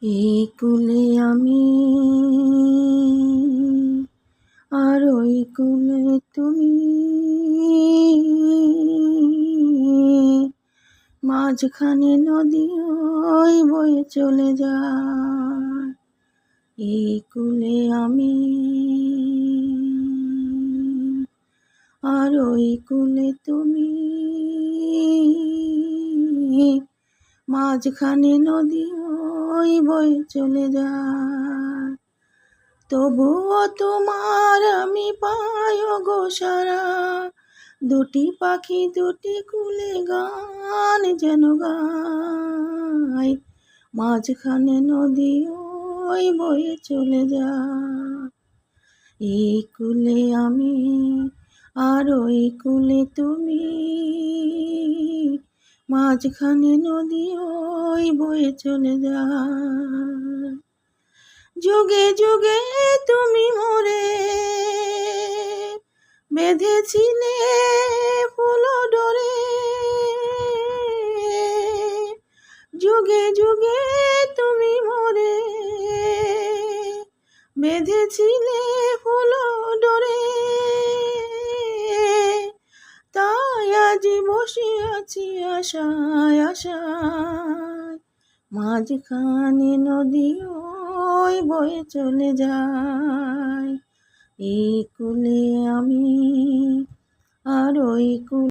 এই কুলে আমি আর ওই কুলে তুমি, মাঝখানে নদী ওই বয়ে চলে যায়। এই কুলে আমি আর ওই কুলে তুমি, মাঝখানে নদী ওই বয়ে চলে যায়। তবুও তোমার আমি পাই গো সারা, দুটি পাখি দুটি কুলে গান যেন গায়। মাঝখানে নদী ওই বয়ে চলে যায়। এই কুলে আমি আর ওই কুলে তুমি, মাঝখানে নদী ওই বয়ে চলে যায়। যুগে যুগে তুমি মোরে বেঁধেছিলে ফুল ডোরে, যুগে যুগে তুমি মোরে বেঁধেছিলে ফুল ডোরে। তাই আজি বসে আছি আশায় আশায়, মাঝখানে নদী ওই বয়ে চলে যায়। এই কুলে আমি আর ওই কুলে